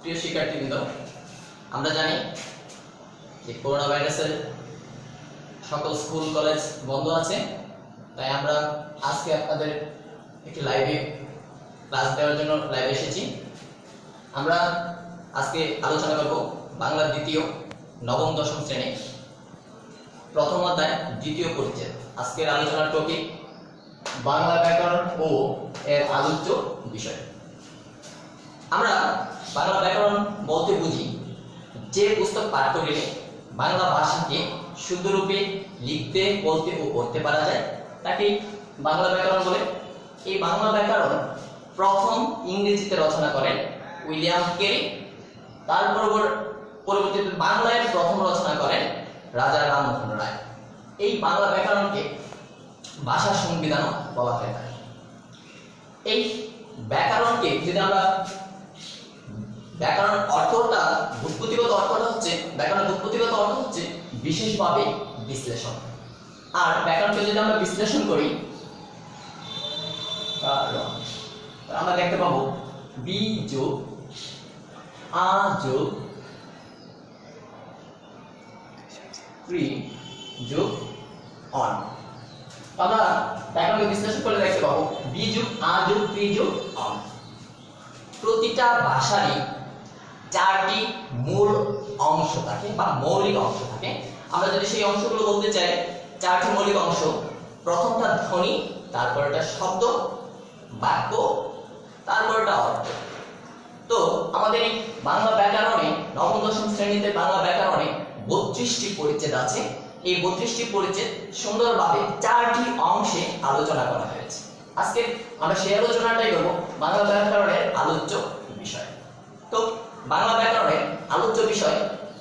প্রিয় শিক্ষার্থীবৃন্দ, আমরা জানি যে করোনা ভাইরাসের সকল স্কুল কলেজ বন্ধ আছে, তাই আমরা আজকে আপনাদের একটি লাইভে ক্লাস দেওয়ার জন্য লাইভে এসেছি। আমরা আজকে আলোচনা করব বাংলা দ্বিতীয় নবম দশম শ্রেণী প্রথম অধ্যায় দ্বিতীয় পরিচ্ছেদ। আজকের আলোচনার টপিক বাংলা ব্যাকরণ ও এর আলোচ্য বিষয়। আমরা বাংলা ব্যাকরণ বলতে বুঝি যে পুস্তক পাঠ করিলে বাংলা ভাষাকে শুদ্ধরূপে লিখতে, বলতে ও পড়তে পারা যায় তাকে বাংলা ব্যাকরণ বলে। এই বাংলা ব্যাকরণ প্রথম ইংরেজিতে রচনা করেন উইলিয়াম কেরি। তার পরবর্তীতে বাংলায় প্রথম রচনা করেন রাজা রামমোহন রায়। এই বাংলা ব্যাকরণকে ভাষা সংবিধানও বলা হয়ে থাকে। এই ব্যাকরণকে যদি আমরা ব্যাকরণ অর্থটা ব্যুৎপত্তিগত অর্থটা হচ্ছে ব্যাকরণ ব্যুৎপত্তিগত অর্থ হচ্ছে বিশেষভাবে বিশ্লেষণ। আর ব্যাকরণকে যদি আমরা বিশ্লেষণ করি আমরা দেখতে পাবো বি যোগ আ যোগ প্রি যোগ অন। আমরা ব্যাকরণকে বিশ্লেষণ করলে দেখতে পাবো বি যোগ আ যোগ প্রি যোগ অন। প্রতিটা ভাষারই চারটি মূল অংশ থাকে বা মৌলিক অংশ থাকে। আমরা যদি সেই অংশগুলো বলতে চাই, চারটি মৌলিক অংশ, প্রথমটা ধ্বনি, তারপরটা শব্দ, বাক্য, তারপরটা অর্থ। তো আমাদের এই বাংলা ব্যাকরণে নবম দশম শ্রেণীতে বাংলা ব্যাকরণে 32টি পরিচ্ছেদ আছে। এই 32টি পরিচ্ছেদ সুন্দরভাবে চারটি অংশে আলোচনা করা হয়েছে। আজকে আমরা সেই আলোচনাটাই করব বাংলা ব্যাকরণের আলোচ্য বিষয়। তো বাংলা ব্যাকরণের আলোচ্য বিষয়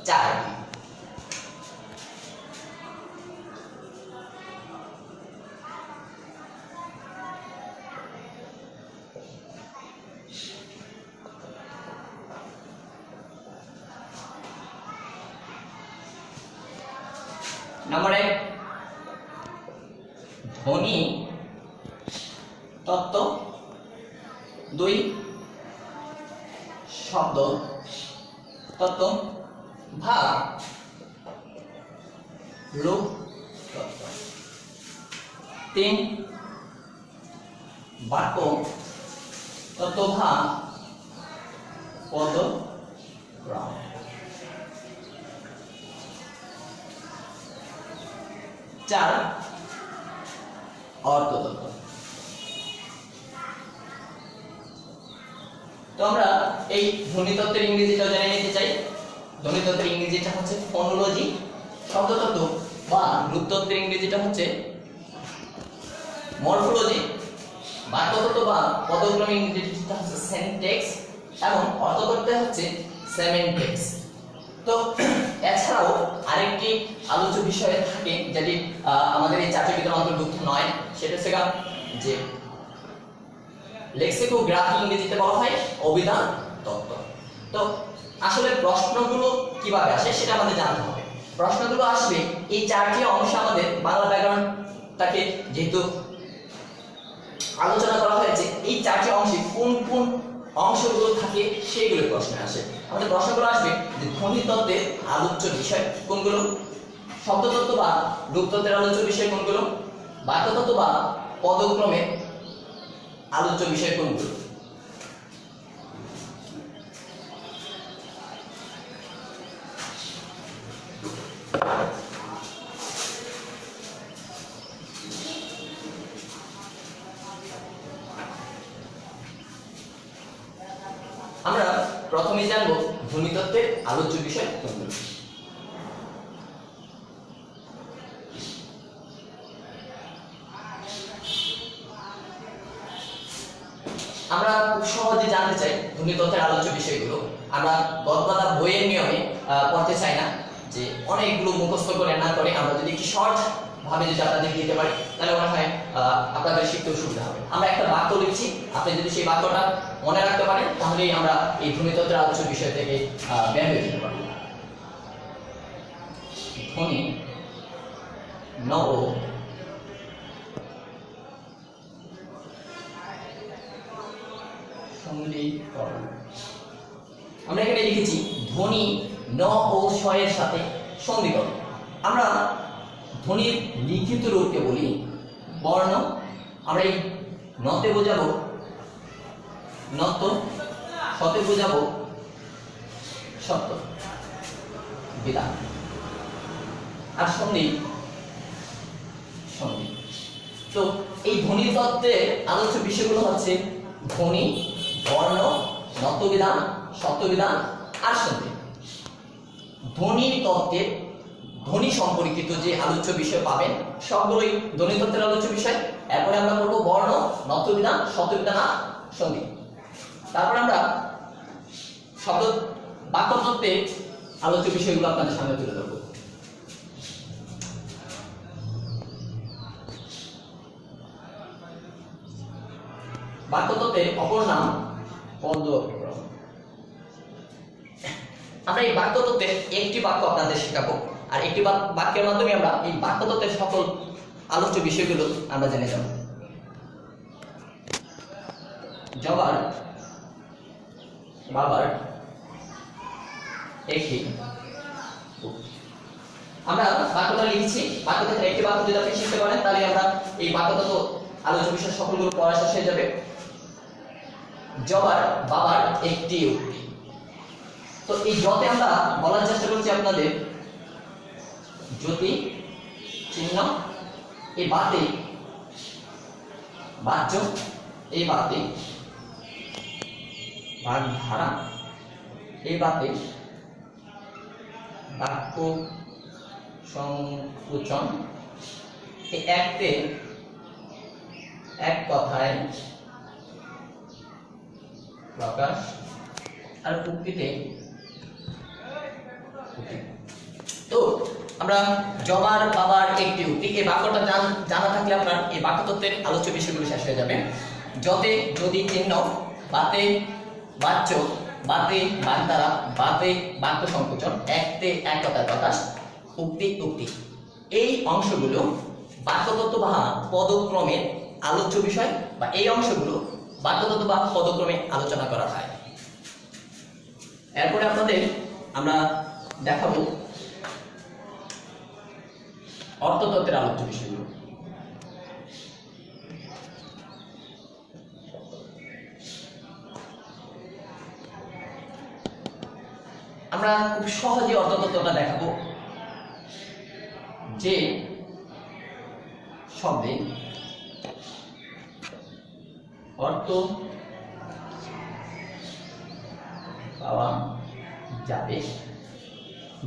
চারটি। নম্বর 1 ধ্বনি তত্ত্ব, 2 শব্দ তত্ত্ব, ভাব রূপ তত্ত্ব, 3 বাক্য তত্ত্ব, ভাব পদ ক্রম, 4 অর্থতত্ত্ব। তো আমরা এই ধ্বনিতত্ত্বের ইংরেজিটা জেনে নিতে চাই। ধ্বনিতত্ত্বের ইংরেজিটা হচ্ছে ফোনোলজি। শব্দতত্ত্ব বা রূপতত্ত্বের ইংরেজিটা হচ্ছে মরফোলজি। বাক্যতত্ত্ব বা পদক্রমের ইংরেজিটা হচ্ছে সিনট্যাক্স এবং অর্থতত্ত্ব হচ্ছে সেমেন্টিক্স। তো এছাড়াও আরেকটি আলোচ্য বিষয় থাকে যেটি আমাদের এই চারটির ভিতরে অন্তর্ভুক্ত নয়, সেটা হচ্ছে যে লেক্সিকোগ্রাফি, ইংরেজিতে বলা হয় অভিধান তত্ত্ব। তো আসলে প্রশ্নগুলো কিভাবে আসে সেটা আমাদের জানতে হবে। প্রশ্নগুলো আসবে এই চারটি অংশ। আমাদের বাংলা ব্যাকরণটাকে যেহেতু আলোচনা করা হয়েছে, এই চারটি অংশে কোন কোন অংশগুলো থাকে সেইগুলো প্রশ্নে আসে। আমাদের প্রশ্নগুলো আসবে যে ধ্বনিতত্ত্বের আলোচ্য বিষয় কোনগুলো, শব্দতত্ত্ব বা রূপতত্ত্বের আলোচ্য বিষয় কোনগুলো, বাক্যতত্ত্ব বা পদক্রমের আলোচ্য বিষয় কোনগুলো। আমরা প্রথমে জানবো ধ্বনিতত্ত্বের আলোচ্য বিষয় কোনগুলো। আমরা খুব সহজে জানতে চাই ধ্বনিতত্ত্বের আলোচ্য বিষয়গুলো। আমরা গদবাঁধা বইয়ের নিয়মে পড়তে চাই না, যে অনেকগুলো মুখস্থ করে না করে আমরা যদি একটু শর্ট ভাবে যদি আপনাদের দিতে পারি তাহলে মনে হয় আপনাদের শিখতেও সুবিধা হবে। আমরা একটা বাক্য লিখছি, আপনি যদি সেই বাক্যটা মনে রাখতে পারেন তাহলেই আমরা এই ধ্বনিতত্ত্বের আলোচ্য বিষয় থেকে বের হয়ে যেতে পারব। ধ্বনি নব সন্ধিকরণ। আমরা এখানে লিখেছি ধ্বনি ন ও স এর সাথে সন্ধিকরণ। আমরা ধ্বনির লিখিত রূপকে বলি বর্ণ। আমরা এই নতে বোঝাবো নত, সতে বোঝাবো সত্য বিধান, আর সন্ধি সন্ধি। তো এই ধ্বনির তত্ত্বের আলোচ্য বিষয়গুলো হচ্ছে ধ্বনি, বর্ণ, নতবিধান, শতবিধান আর সন্ধি। ধ্বনির তত্ত্বের ধ্বনি সম্পর্কিত যে আলোচ্য বিষয় পাবেন সবগুলোই ধ্বনি তত্ত্বের আলোচ্য বিষয়। এরপরে আমরা করবো বর্ণ, নতবিধান, শতবিধান আর সন্ধি। তারপর আমরা শব্দ বাক্য তত্ত্বের আলোচ্য বিষয়গুলো আপনাদের সামনে তুলে ধরবো। বাক্য তত্ত্বের অপর নাম পদ ক্রম। আমরা এই বাক্য তত্ত্বের একটি বাক্য আপনাদের শেখাবো, আর একটি বাক্যের মাধ্যমে আমরা এই বাক্য তত্ত্বের সকল আলোচ্য বিষয়গুলো আমরা জেনে যাব। জবার বাবার একটি, আমরা বাক্যটা লিখছি। বাক্য তত্ত্বের একটি বাক্য যদি আপনি শিখতে পারেন তাহলে আমরা এই বাক্য তত্ত্ব আলোচ্য বিষয় সকলগুলো পড়া শেষ হয়ে যাবে। জবার বাবার একটি উক্তি। তো এই যতে আমরা বলার চেষ্টা করছি আপনাদের জ্যোতি চিহ্ন, এই বাতে বাচ্য, এই বাতে বাক ধারা, এই বাতে বাক্য সংকোচন, এই একতে এক কথায় প্রকাশ, আর উক্তিতে। তো আমরা জবার বাবার একটি উক্তি, এই বাক্যটা জানা থাকলে আপনার এই বাক্য তত্ত্বের আলোচ্য বিষয়গুলো শেষ হয়ে যাবে। যতে যদি চিহ্ন, বাতে বাচ্য, বাতে বাগধারা, বাতে বাক্য সংকোচন, একতে এক কথায় প্রকাশ, উক্তি উক্তি। এই অংশগুলো বাক্যতত্ত্ব বা পদক্রমের আলোচ্য বিষয়, বা এই অংশগুলো বাক্যতত্ত্ব বা পদক্রমে আলোচনা করা হয়। এরপরে আপনাদের আমরা দেখাবো অর্থতত্ত্বের আলোচ্য বিষয়গুলো। আমরা খুব সহজে অর্থতত্ত্বটা দেখাবো যে শব্দে অর্থ পাওয়া যাবে,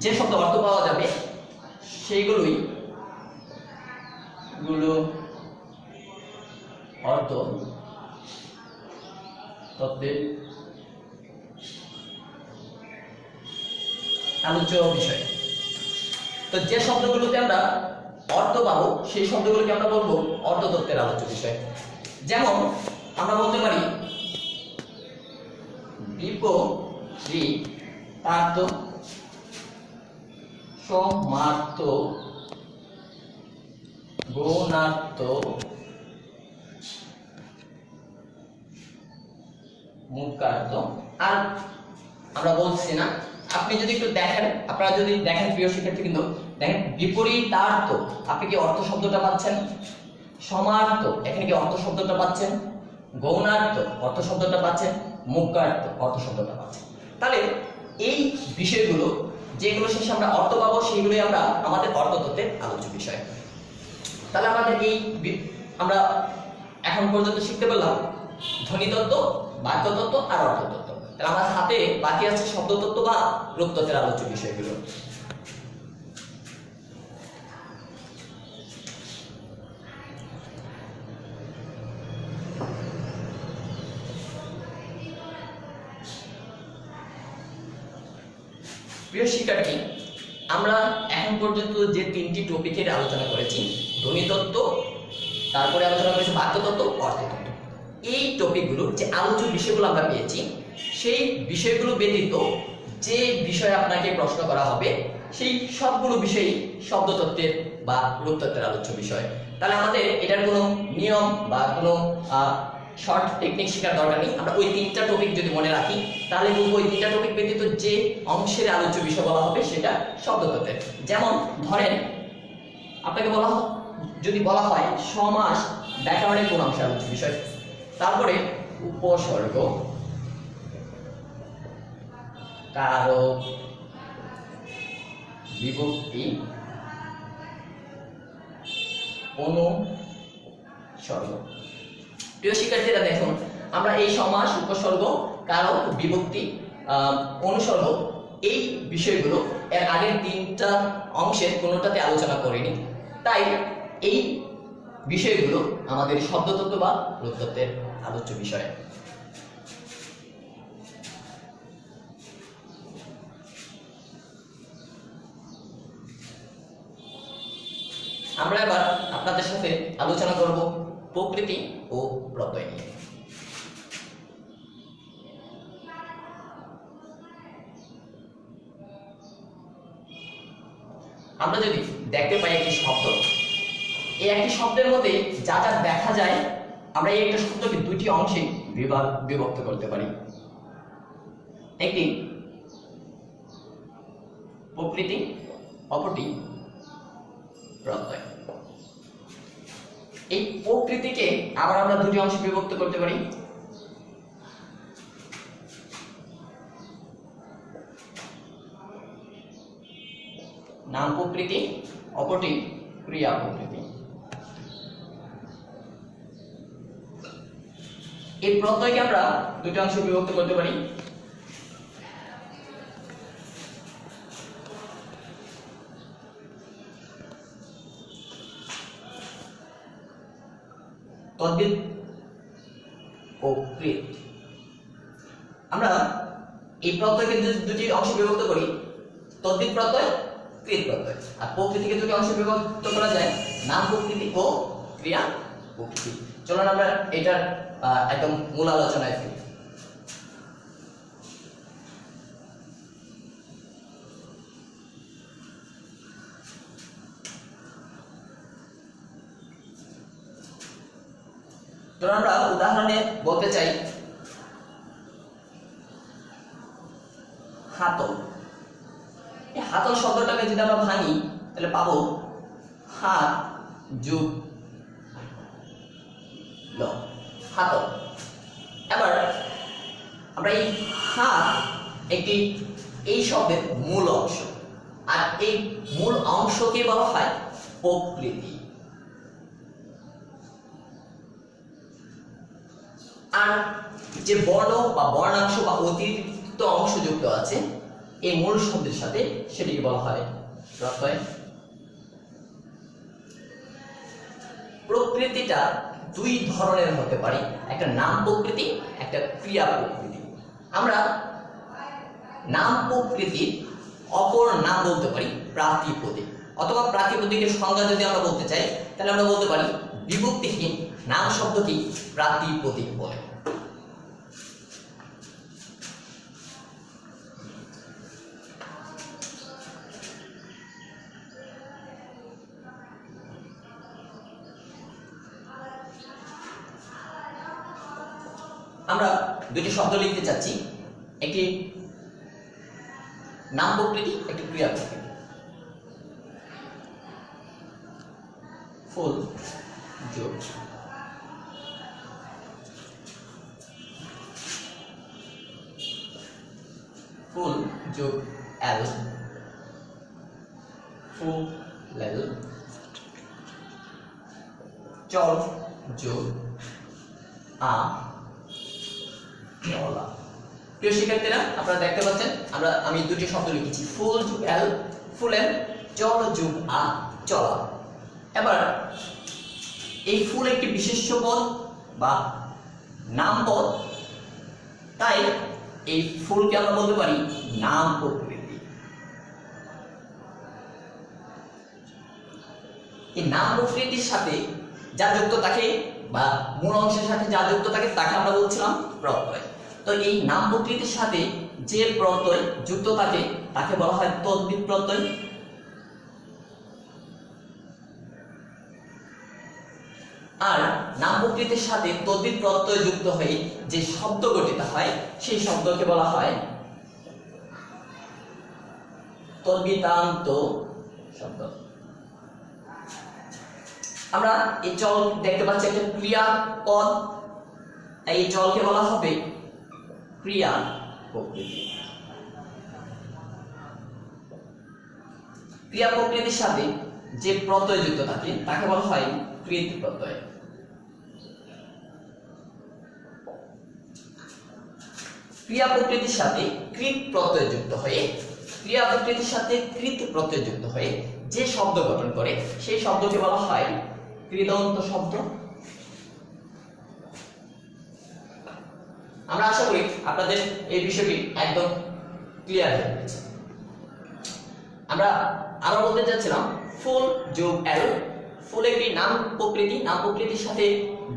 যে শব্দ অর্থ পাওয়া যাবে সেইগুলোই অর্থ তত্ত্বের আলোচ্য বিষয়। তো যে শব্দগুলোতে আমরা অর্থ পাবো সেই শব্দগুলোকে আমরা বলবো অর্থতত্ত্বের আলোচ্য বিষয়। যেমন আমরা বলতে পারি বিপরীতার্থ, সমার্থ, গৌণার্থ, মুখ্যার্থ। আর আমরা বলছি না, আপনি যদি একটু দেখেন, আপনারা যদি দেখেন প্রিয় শিক্ষার্থী, কিন্তু দেখেন বিপরীতার্থ আপনি কি অর্থ শব্দটা পাচ্ছেন, সমার্থ এখানে কি অর্থ শব্দটা পাচ্ছেন, গৌণার্থ অর্থ শব্দটা পাচ্ছেন, মুখ্যার্থ অর্থ শব্দটা পাচ্ছেন। তাহলে এই বিষয়গুলো যেগুলো শেষে আমরা অর্থ পাবো সেইগুলোই আমরা আমাদের অর্থতত্ত্বের আলোচ্য বিষয়। তাহলে আমাদের আমরা এখন পর্যন্ত শিখতে পেলাম ধ্বনিতত্ত্ব, বাক্যতত্ত্ব আর অর্থতত্ত্ব। তাহলে আমার হাতে বাকি আছে শব্দতত্ত্ব বা রূপতত্ত্বের আলোচ্য বিষয়গুলো। প্রিয় শিক্ষার্থী, আমরা এখন পর্যন্ত যে তিনটি টপিকের আলোচনা করেছি, ধ্বনিতত্ত্ব, তারপরে আলোচনা করেছি বাক্যতত্ত্ব, অর্থতত্ত্ব, এই টপিকগুলো যে আলোচ্য বিষয়গুলো আমরা পেয়েছি সেই বিষয়গুলো ব্যতীত যে বিষয়ে আপনাকে প্রশ্ন করা হবে সেই সবগুলো বিষয়ই শব্দতত্ত্বের বা রূপতত্ত্বের আলোচ্য বিষয়। তাহলে আমাদের এটার কোনো নিয়ম বা কোনো শর্ট টেকনিক শেখার দরকার নেই, আমরা ওই 3টা টপিক যদি মনে রাখি তাহলে বলবো ওই 3টা টপিক ব্যতীত যে অংশের আলোচ্য বিষয় বলা হবে সেটা শব্দতত্ত্বের। যেমন ধরেন আপনাকে যদি বলা হয় সমাস ব্যাকরণের কোন অংশের আলোচ্য বিষয়, তারপরে উপসর্গ, কারক, বিভক্তি, অনুসর্গ। প্রিয় শিক্ষার্থীরা দেখুন, আমরা এই সমাস, উপসর্গ, কারক, বিভক্তি, অনুসর্গ এই বিষয়গুলো এর আগের 3টা অংশের কোনোটাতে আলোচনা করিনি, তাই এই বিষয়গুলো আমাদের শব্দতত্ত্ব বা রূপতত্ত্বের আলোচ্য বিষয়। আমরা এবার আপনাদের সাথে আলোচনা করব প্রকৃতি ও প্রত্যয় নিয়ে। আমরা যদি দেখতে পাই একটি শব্দ, এই একটি শব্দের মধ্যে যা যা দেখা যায় আমরা এই একটা শব্দকে 2টি অংশে বিভক্ত করতে পারি। একটি প্রকৃতি, অপরটি প্রত্যয়। এই প্রকৃতিকে আবার আমরা 2টি অংশে বিভক্ত করতে পারি। নাম প্রকৃতি, অপরটি ক্রিয়া প্রকৃতি। এই প্রত্যয়কে আমরা 2টি অংশে বিভক্ত করতে পারি। তদ্বিদ ও কৃত। আমরা এই প্রত্যয়কে 2টি অংশে বিভক্ত করি, তদ্বিদ প্রত্যয়, কৃত প্রত্যয়। আর প্রকৃতিকে 2টি অংশে বিভক্ত করা যায়, নাম প্রকৃতি ও ক্রিয়া প্রকৃতি। চলুন আমরা এটার একদম মূল আলোচনায় ফিরি। ধরুন আমরা উদাহরণে বলতে চাই হাতল। এই হাতল শব্দটাকে যদি আমরা ভাঙি তাহলে পাবো হাত যোগ ল, হাতল। এবার আমরা এই হাত একটি এই শব্দের মূল অংশ, আর এই মূল অংশকে বলা হয় প্রকৃতি। আর যে বর্ণ বা বর্ণাংশ বা অতিরিক্ত অংশ যুক্ত আছে এই মূল শব্দের সাথে সেটিকে বলা হয় প্রত্যয়। প্রকৃতিটা 2 ধরনের হতে পারে, একটা নাম প্রকৃতি, একটা ক্রিয়া প্রকৃতি। আমরা নাম প্রকৃতির অপর নাম বলতে পারি প্রাতিপদিক, অথবা প্রাতিপদিকের সংজ্ঞা যদি আমরা বলতে চাই তাহলে আমরা বলতে পারি বিভক্তিহীন নাম শব্দটি প্রাতিপদিক বলে। আমরা 2টি শব্দ লিখতে চাচ্ছি, একটি নাম প্রকৃতি, একটি ক্রিয়া প্রকৃতি। ফুল যোগ ফুল যোগ এল, ফুলেল। চল যোগ আ, চলা। প্রিয় শিক্ষার্থীরা আপনারা দেখতে পাচ্ছেন আমি 2টি শব্দ লিখেছি, ফুল যোগ এল, ফুলেল, চল যোগ আ, চলা। এবার এই ফুল একটি বিশেষ্য পদ বা নাম পদ, তাই এই ফুলকে আমরা বলতে পারি নাম প্রকৃতি। এই নাম প্রকৃতির সাথে যা যুক্ত থাকে বা মূল অংশের সাথে যা যুক্ত থাকে তাকে আমরা বলছিলাম প্রত্যয়। তো এই নাম প্রকৃতির সাথে যে প্রত্যয় যুক্ত থাকে তাকে বলা হয় তদ্বিদ প্রত্যয়। আর নাম প্রকৃতির সাথে তদ্বির প্রত্যয় যুক্ত হয়ে যে শব্দ গঠিত হয় সেই শব্দকে বলা হয় তদ্বিতান্ত শব্দ। আমরা এই চল দেখতে পাচ্ছি একটা ক্রিয়াপদ, এই চলকে বলা হবে ক্রিয়া প্রকৃতি। ক্রিয়া প্রকৃতির সাথে যে প্রত্যয় যুক্ত থাকে তাকে বলা হয় কৃত প্রত্যয়। ক্রিয়া প্রকৃতির সাথে কৃত প্রত্যয় যুক্ত হয়ে, ক্রিয়া প্রকৃতির সাথে কৃত প্রত্যয় যুক্ত হয়ে যে শব্দ গঠন করে সেই শব্দকে বলা হয় কৃদন্ত শব্দ। আমরা আশা করি আপনাদের এই বিষয়টি একদম ক্লিয়ার হয়ে গেছে। আমরা আরো বলতে যাচ্ছিলাম ফুল যোগ এল। ফুল একটি নাম প্রকৃতি, নাম প্রকৃতির সাথে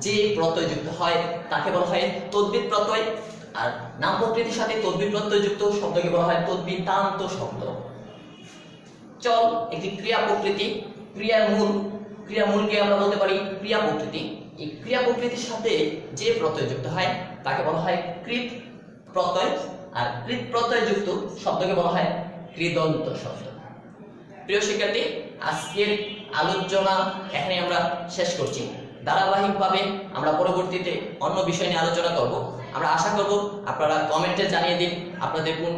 যে প্রত্যয় যুক্ত হয় তাকে বলা হয় তদ্বির প্রত্যয়, আর নাম প্রকৃতির সাথে তদ্বির প্রত্যয় যুক্ত শব্দকে বলা হয় তদ্বিতান্ত শব্দ। চল একটি ক্রিয়া প্রকৃতি, ক্রিয়ার মূলকে আমরা বলতে পারি ক্রিয়া প্রকৃতি। এই ক্রিয়া প্রকৃতির সাথে যে প্রত্যয় যুক্ত হয় তাকে বলা হয় কৃত প্রত্যয়, আর কৃত প্রত্যয় যুক্ত শব্দকে বলা হয় কৃদন্ত শব্দ। প্রিয় শিক্ষার্থী, আজকের আলোচনা এখানে আমরা শেষ করছি। ধারাবাহিকভাবে আমরা পরবর্তীতে অন্য বিষয় নিয়ে আলোচনা করব। আমরা আশা করব আপনারা কমেন্টে জানিয়ে দিন আপনাদের কোন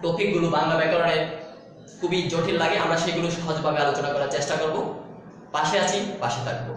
টপিকগুলো বাংলা ব্যাকরণের খুবই জটিল লাগে, আমরা সেগুলো সহজভাবে আলোচনা করার চেষ্টা করব। পাশে আছি, পাশে থাকবো।